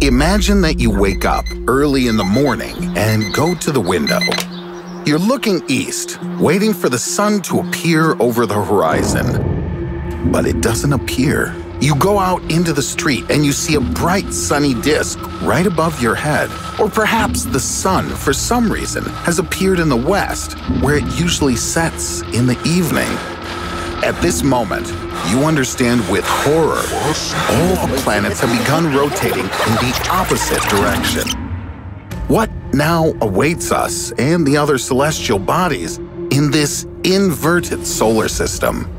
Imagine that you wake up early in the morning and go to the window. You're looking east, waiting for the sun to appear over the horizon. But it doesn't appear. You go out into the street and you see a bright sunny disk right above your head. Or perhaps the sun, for some reason, has appeared in the west, where it usually sets in the evening. At this moment, you understand with horror, all the planets have begun rotating in the opposite direction. What now awaits us and the other celestial bodies in this inverted solar system?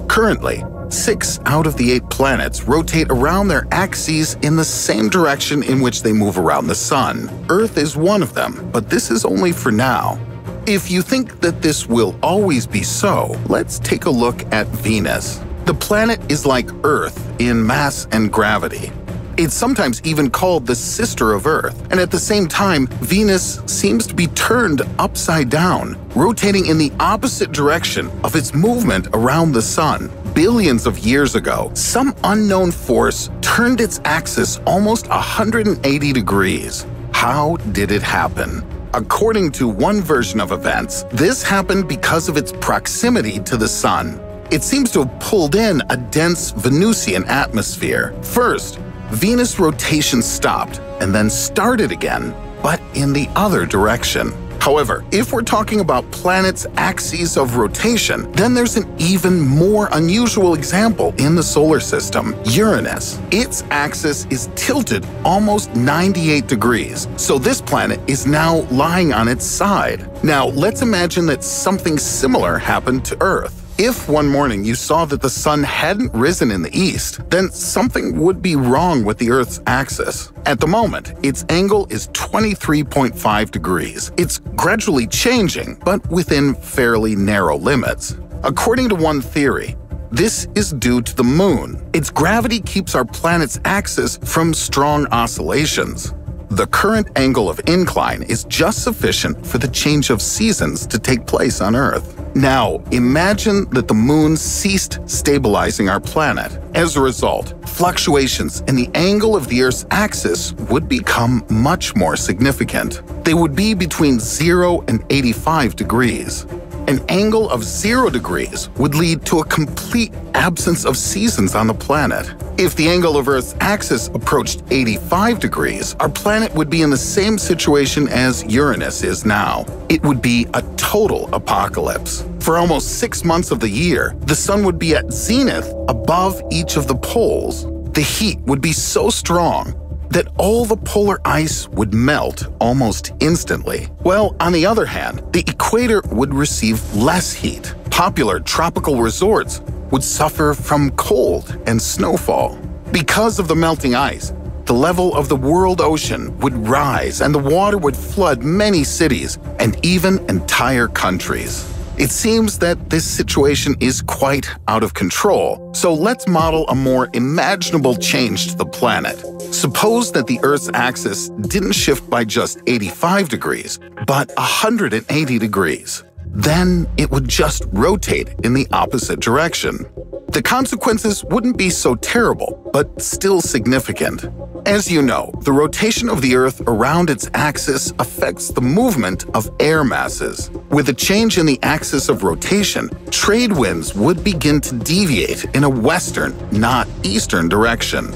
Currently, 6 out of the 8 planets rotate around their axes in the same direction in which they move around the sun. Earth is one of them, but this is only for now. If you think that this will always be so, let's take a look at Venus. The planet is like Earth in mass and gravity. It's sometimes even called the sister of Earth, and at the same time, Venus seems to be turned upside down, rotating in the opposite direction of its movement around the sun. Billions of years ago, some unknown force turned its axis almost 180 degrees. How did it happen? According to one version of events, this happened because of its proximity to the sun. It seems to have pulled in a dense Venusian atmosphere. First, Venus' rotation stopped and then started again, but in the other direction. However, if we're talking about planets' axes of rotation, then there's an even more unusual example in the solar system, Uranus. Its axis is tilted almost 98 degrees, so this planet is now lying on its side. Now, let's imagine that something similar happened to Earth. If one morning you saw that the sun hadn't risen in the east, then something would be wrong with the Earth's axis. At the moment, its angle is 23.5 degrees. It's gradually changing, but within fairly narrow limits. According to one theory, this is due to the moon. Its gravity keeps our planet's axis from strong oscillations. The current angle of incline is just sufficient for the change of seasons to take place on Earth. Now, imagine that the moon ceased stabilizing our planet. As a result, fluctuations in the angle of the Earth's axis would become much more significant. They would be between 0 and 85 degrees. An angle of 0 degrees would lead to a complete absence of seasons on the planet. If the angle of Earth's axis approached 85 degrees, our planet would be in the same situation as Uranus is now. It would be a total apocalypse. For almost 6 months of the year, the sun would be at zenith above each of the poles. The heat would be so strong that all the polar ice would melt almost instantly. Well, on the other hand, the equator would receive less heat. Popular tropical resorts would suffer from cold and snowfall. Because of the melting ice, the level of the world ocean would rise and the water would flood many cities and even entire countries. It seems that this situation is quite out of control, so let's model a more imaginable change to the planet. Suppose that the Earth's axis didn't shift by just 85 degrees, but 180 degrees. Then it would just rotate in the opposite direction. The consequences wouldn't be so terrible, but still significant. As you know, the rotation of the Earth around its axis affects the movement of air masses. With a change in the axis of rotation, trade winds would begin to deviate in a western, not eastern direction.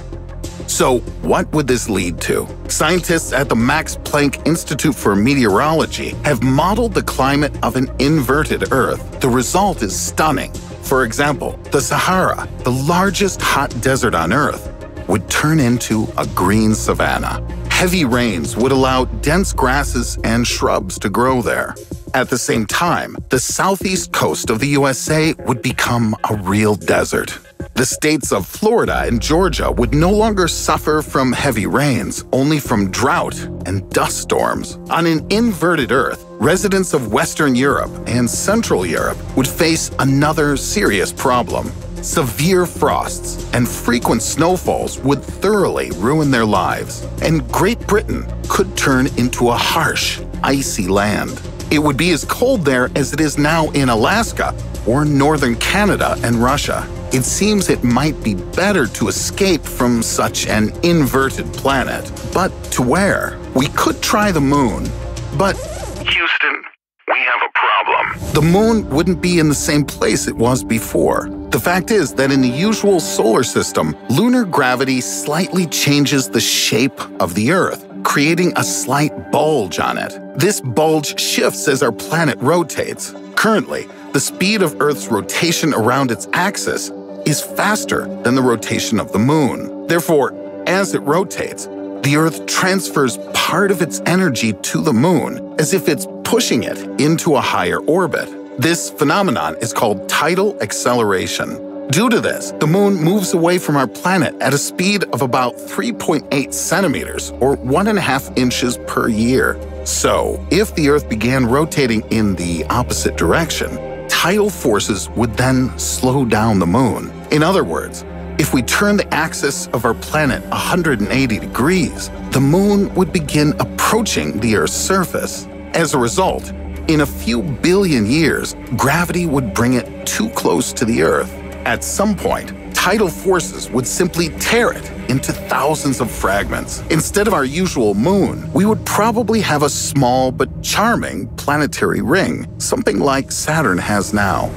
So, what would this lead to? Scientists at the Max Planck Institute for Meteorology have modeled the climate of an inverted Earth. The result is stunning. For example, the Sahara, the largest hot desert on Earth, would turn into a green savanna. Heavy rains would allow dense grasses and shrubs to grow there. At the same time, the southeast coast of the USA would become a real desert. The states of Florida and Georgia would no longer suffer from heavy rains, only from drought and dust storms. On an inverted Earth, residents of Western Europe and Central Europe would face another serious problem. Severe frosts and frequent snowfalls would thoroughly ruin their lives, and Great Britain could turn into a harsh, icy land. It would be as cold there as it is now in Alaska, or northern Canada and Russia. It seems it might be better to escape from such an inverted planet. But to where? We could try the moon, but Houston, we have a problem. the moon wouldn't be in the same place it was before. The fact is that in the usual solar system, lunar gravity slightly changes the shape of the Earth, creating a slight bulge on it. This bulge shifts as our planet rotates. Currently, the speed of Earth's rotation around its axis is faster than the rotation of the moon. Therefore, as it rotates, the Earth transfers part of its energy to the moon, as if it's pushing it into a higher orbit. This phenomenon is called tidal acceleration. Due to this, the moon moves away from our planet at a speed of about 3.8 centimeters, or 1.5 inches per year. So, if the Earth began rotating in the opposite direction, tidal forces would then slow down the moon. In other words, if we turn the axis of our planet 180 degrees, the moon would begin approaching the Earth's surface. As a result, in a few billion years, gravity would bring it too close to the Earth. At some point, tidal forces would simply tear it into thousands of fragments. Instead of our usual moon, we would probably have a small but charming planetary ring, something like Saturn has now.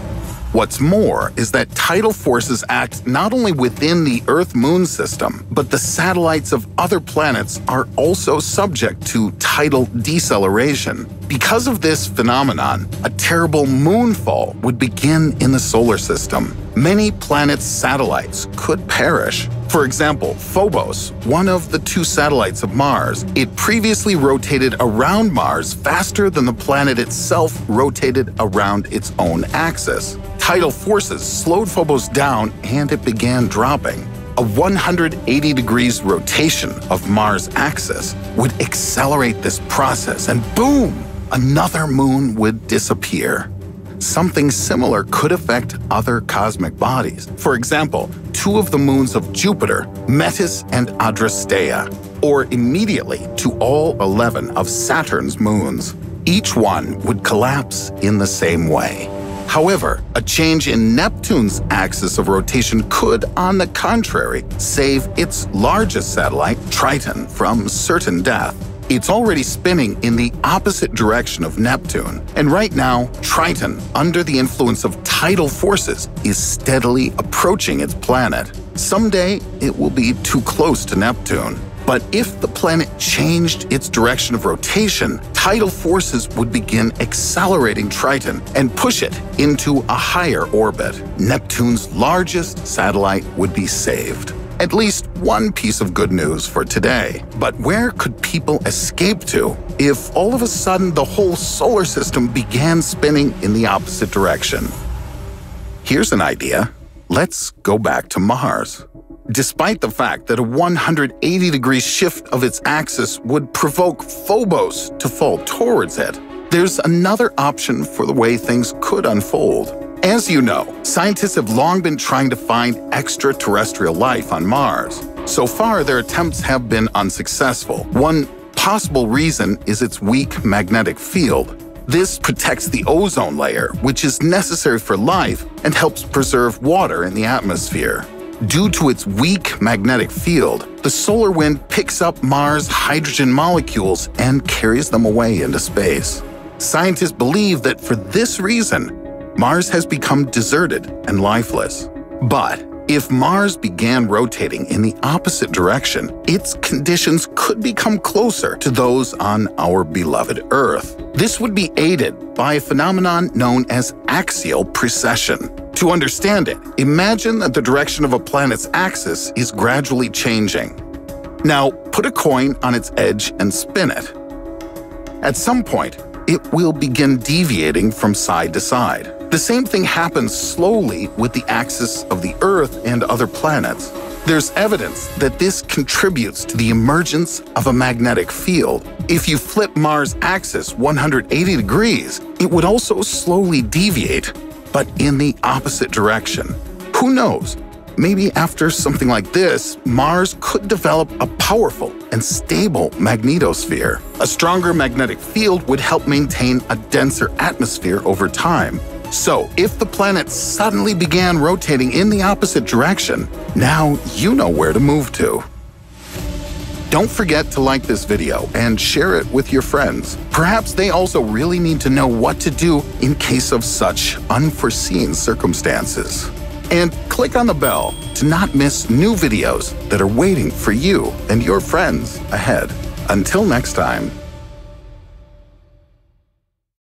What's more is that tidal forces act not only within the Earth-Moon system, but the satellites of other planets are also subject to tidal deceleration. Because of this phenomenon, a terrible moonfall would begin in the solar system. Many planets' satellites could perish. For example, Phobos, one of the two satellites of Mars, it previously rotated around Mars faster than the planet itself rotated around its own axis. Tidal forces slowed Phobos down and it began dropping. A 180 degrees rotation of Mars' axis would accelerate this process and boom, another moon would disappear. Something similar could affect other cosmic bodies. For example, two of the moons of Jupiter, Metis and Adrastea, or immediately to all 11 of Saturn's moons. Each one would collapse in the same way. However, a change in Neptune's axis of rotation could, on the contrary, save its largest satellite, Triton, from certain death. It's already spinning in the opposite direction of Neptune, and right now, Triton, under the influence of tidal forces, is steadily approaching its planet. Someday, it will be too close to Neptune. But if the planet changed its direction of rotation, tidal forces would begin accelerating Triton and push it into a higher orbit. Neptune's largest satellite would be saved. At least one piece of good news for today. But where could people escape to if all of a sudden the whole solar system began spinning in the opposite direction? Here's an idea. Let's go back to Mars. Despite the fact that a 180-degree shift of its axis would provoke Phobos to fall towards it, there's another option for the way things could unfold. As you know, scientists have long been trying to find extraterrestrial life on Mars. So far, their attempts have been unsuccessful. One possible reason is its weak magnetic field. This protects the ozone layer, which is necessary for life and helps preserve water in the atmosphere. Due to its weak magnetic field, the solar wind picks up Mars' hydrogen molecules and carries them away into space. Scientists believe that for this reason, Mars has become deserted and lifeless. But if Mars began rotating in the opposite direction, its conditions could become closer to those on our beloved Earth. This would be aided by a phenomenon known as axial precession. To understand it, imagine that the direction of a planet's axis is gradually changing. Now, put a coin on its edge and spin it. At some point, it will begin deviating from side to side. The same thing happens slowly with the axis of the Earth and other planets. There's evidence that this contributes to the emergence of a magnetic field. If you flip Mars' axis 180 degrees, it would also slowly deviate, but in the opposite direction. Who knows? Maybe after something like this, Mars could develop a powerful and stable magnetosphere. A stronger magnetic field would help maintain a denser atmosphere over time. So, if the planet suddenly began rotating in the opposite direction, now you know where to move to. Don't forget to like this video and share it with your friends. Perhaps they also really need to know what to do in case of such unforeseen circumstances. And click on the bell to not miss new videos that are waiting for you and your friends ahead. Until next time.